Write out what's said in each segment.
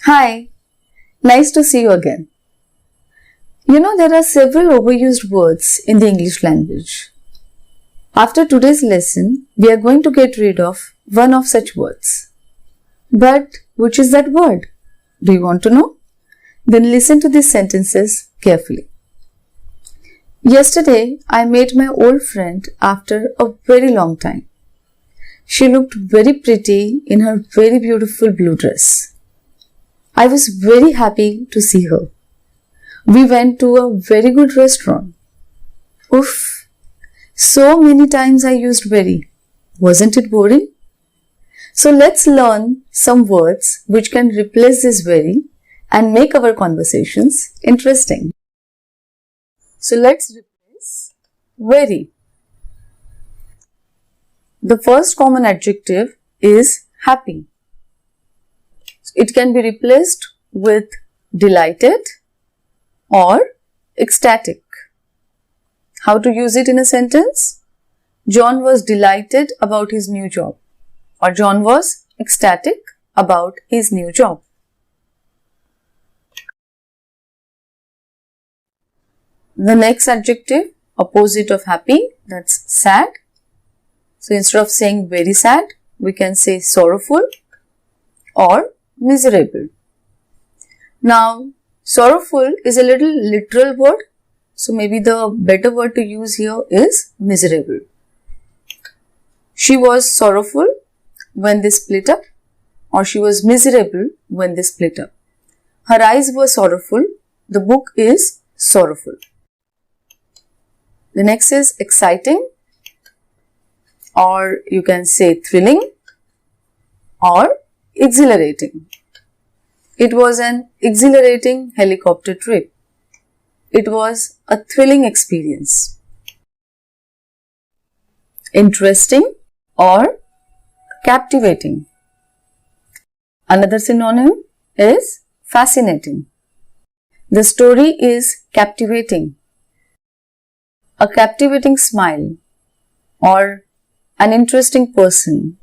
Hi, nice to see you again. There are several overused words in the English language. After today's lesson, we are going to get rid of one of such words. But which is that word? Do you want to know? Then listen to these sentences carefully. Yesterday, I met my old friend after a very long time. She looked very pretty in her very beautiful blue dress. I was very happy to see her. We went to a very good restaurant. Oof! So many times I used very. Wasn't it boring? So let's learn some words which can replace this very and make our conversations interesting. So let's replace very. The first common adjective is happy. It can be replaced with delighted or ecstatic. How to use it in a sentence? John was delighted about his new job, or John was ecstatic about his new job. The next adjective, opposite of happy, that's sad. So instead of saying very sad, we can say sorrowful or miserable. Now, sorrowful is a little literal word, so maybe the better word to use here is miserable. She was sorrowful when they split up, or she was miserable when they split up. Her eyes were sorrowful. The book is sorrowful. The next is exciting, or you can say thrilling or exhilarating. It was an exhilarating helicopter trip. It was a thrilling experience. Interesting or captivating. Another synonym is fascinating. The story is captivating. A captivating smile, or an interesting person,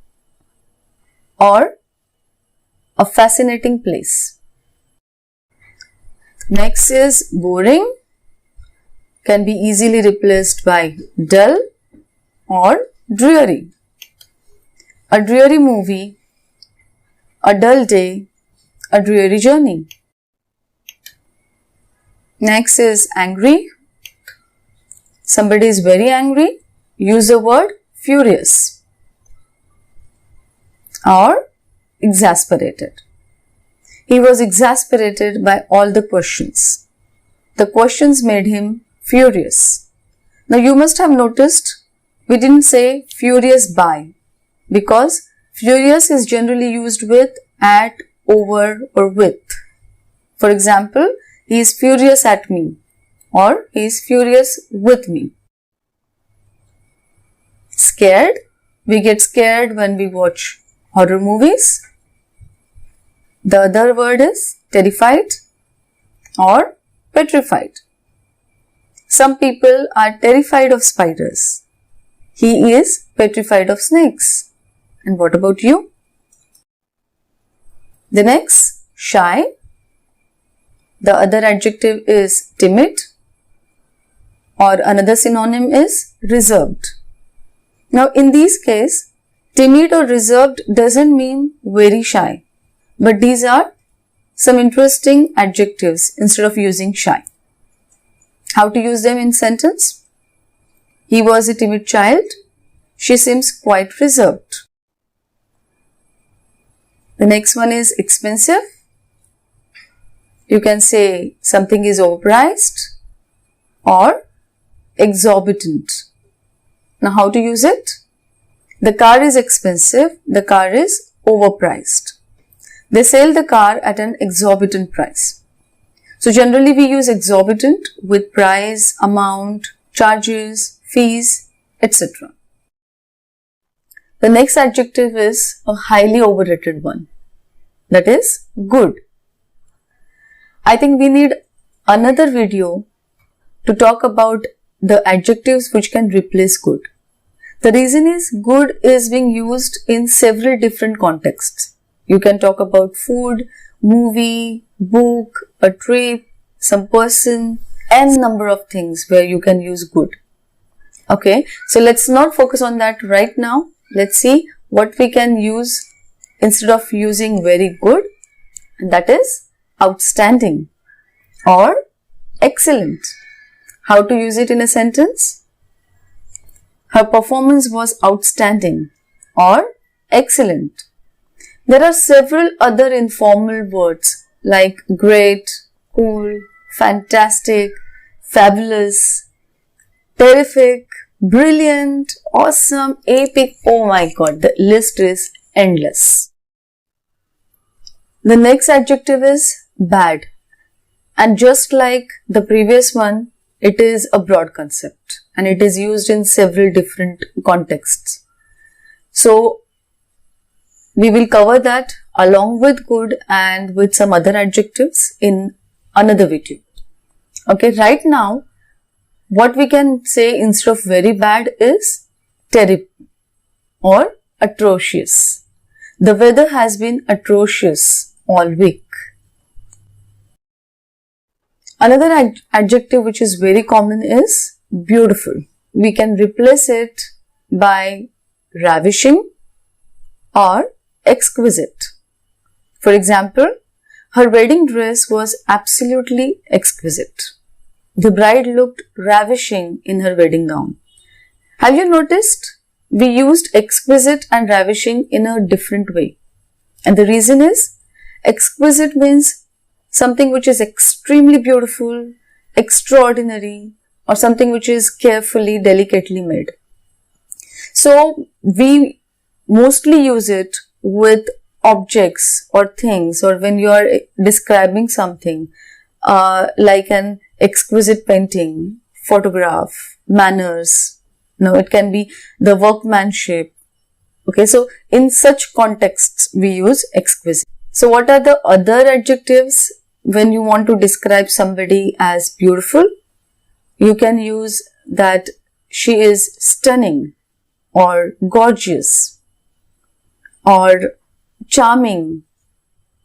or a fascinating place. Next is boring. Can be easily replaced by dull or dreary. A dreary movie, a dull day, a dreary journey. Next is angry. Somebody is very angry. Use the word furious. Or exasperated. He was exasperated by all the questions. The questions made him furious. Now you must have noticed we didn't say furious by, because furious is generally used with, at, over or with. For example, he is furious at me, or he is furious with me. Scared. We get scared when we watch horror movies. The other word is terrified or petrified. Some people are terrified of spiders. He is petrified of snakes. And what about you? The next, shy. The other adjective is timid, or another synonym is reserved. Now in this case, timid or reserved doesn't mean very shy, but these are some interesting adjectives instead of using shy. How to use them in sentence? He was a timid child. She seems quite reserved. The next one is expensive. You can say something is overpriced or exorbitant. Now how to use it? The car is expensive. The car is overpriced. They sell the car at an exorbitant price. So generally we use exorbitant with price, amount, charges, fees, etc. The next adjective is a highly overrated one. That is good. I think we need another video to talk about the adjectives which can replace good. The reason is good is being used in several different contexts. You can talk about food movie, book, a trip, some person, n number of things where you can use good. Okay, so let's not focus on that right now. Let's see what we can use instead of using very good, and that is outstanding or excellent. How to use it in a sentence? Her performance was outstanding or excellent. There are several other informal words like great, cool, fantastic, fabulous, terrific, brilliant, awesome, epic. Oh my god, the list is endless. The next adjective is bad. And just like the previous one, it is a broad concept and it is used in several different contexts. So, we will cover that along with good and with some other adjectives in another video. Okay, right now, what we can say instead of very bad is terrible or atrocious. The weather has been atrocious all week. Another adjective which is very common is beautiful. We can replace it by ravishing or exquisite. For example, her wedding dress was absolutely exquisite. The bride looked ravishing in her wedding gown. Have you noticed? We used exquisite and ravishing in a different way. And the reason is, exquisite means something which is extremely beautiful, extraordinary, or something which is carefully, delicately made. So, we mostly use it with objects or things, or when you are describing something like an exquisite painting, photograph, manners. No, it can be the workmanship. Okay, so in such contexts, we use exquisite. So what are the other adjectives when you want to describe somebody as beautiful? You can use that she is stunning or gorgeous or charming,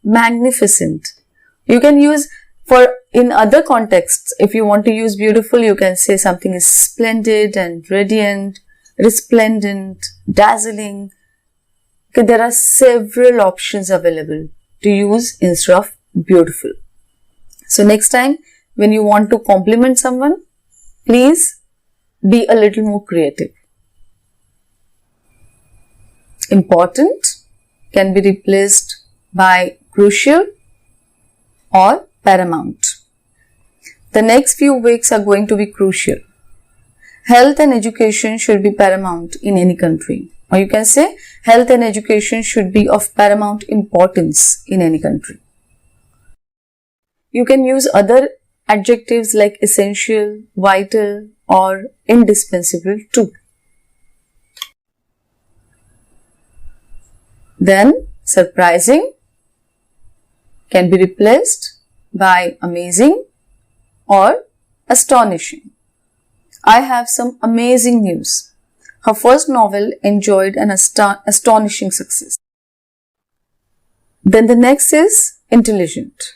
magnificent. You can use for in other contexts, if you want to use beautiful, you can say something is splendid and radiant, resplendent, dazzling. Okay, there are several options available to use instead of beautiful. So next time when you want to compliment someone, please be a little more creative. Important can be replaced by crucial or paramount. The next few weeks are going to be crucial. Health and education should be paramount in any country. Or you can say health and education should be of paramount importance in any country. You can use other adjectives like essential, vital, or indispensable too. Then, surprising can be replaced by amazing or astonishing. I have some amazing news. Her first novel enjoyed an astonishing success. Then the next is intelligent.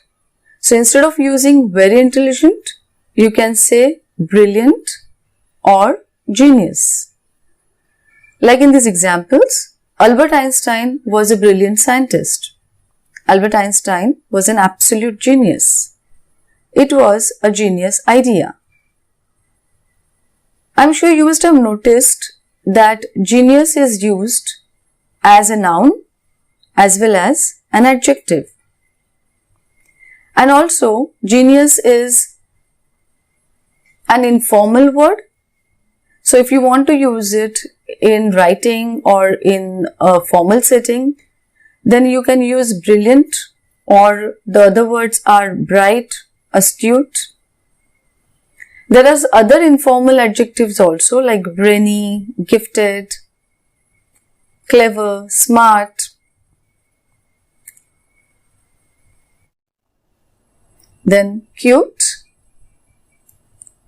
So instead of using very intelligent, you can say brilliant or genius. Like in these examples, Albert Einstein was a brilliant scientist. Albert Einstein was an absolute genius. It was a genius idea. I'm sure you must have noticed that genius is used as a noun as well as an adjective. And also, genius is an informal word. So, if you want to use it in writing or in a formal setting, then you can use brilliant, or the other words are bright, astute. There are other informal adjectives also like brainy, gifted, clever, smart. Then cute.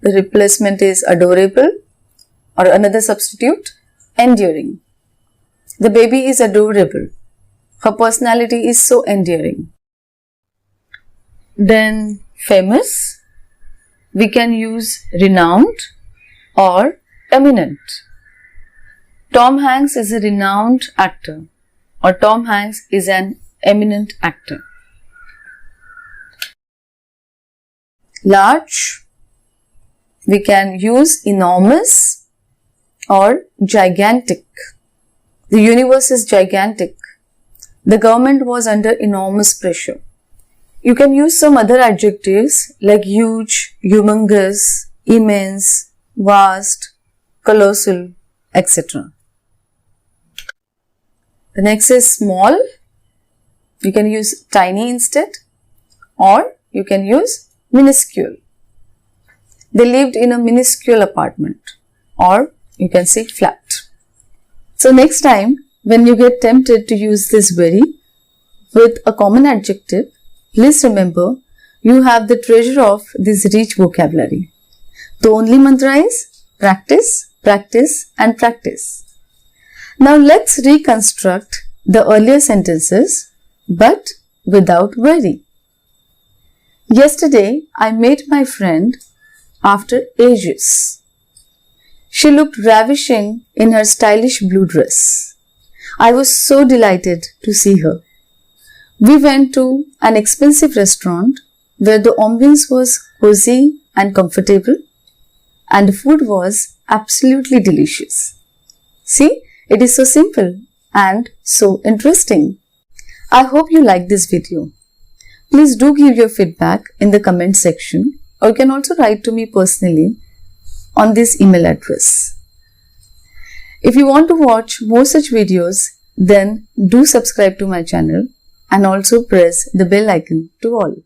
The replacement is adorable, or another substitute, endearing. The baby is adorable. Her personality is so endearing. Then famous, we can use renowned or eminent. Tom Hanks is a renowned actor, or Tom Hanks is an eminent actor. Large, we can use enormous or gigantic. The universe is gigantic. The government was under enormous pressure. You can use some other adjectives like huge, humongous, immense, vast, colossal, etc. The next is small. You can use tiny instead, or you can use minuscule. They lived in a minuscule apartment, or you can say flat. So next time when you get tempted to use this very with a common adjective, please remember you have the treasure of this rich vocabulary. The only mantra is practice, practice and practice. Now let's reconstruct the earlier sentences but without worry. Yesterday I met my friend after ages. She looked ravishing in her stylish blue dress. I was so delighted to see her. We went to an expensive restaurant where the ambience was cozy and comfortable and the food was absolutely delicious. See, it is so simple and so interesting. I hope you like this video. Please do give your feedback in the comment section, or you can also write to me personally on this email address. If you want to watch more such videos, then do subscribe to my channel and also press the bell icon to all.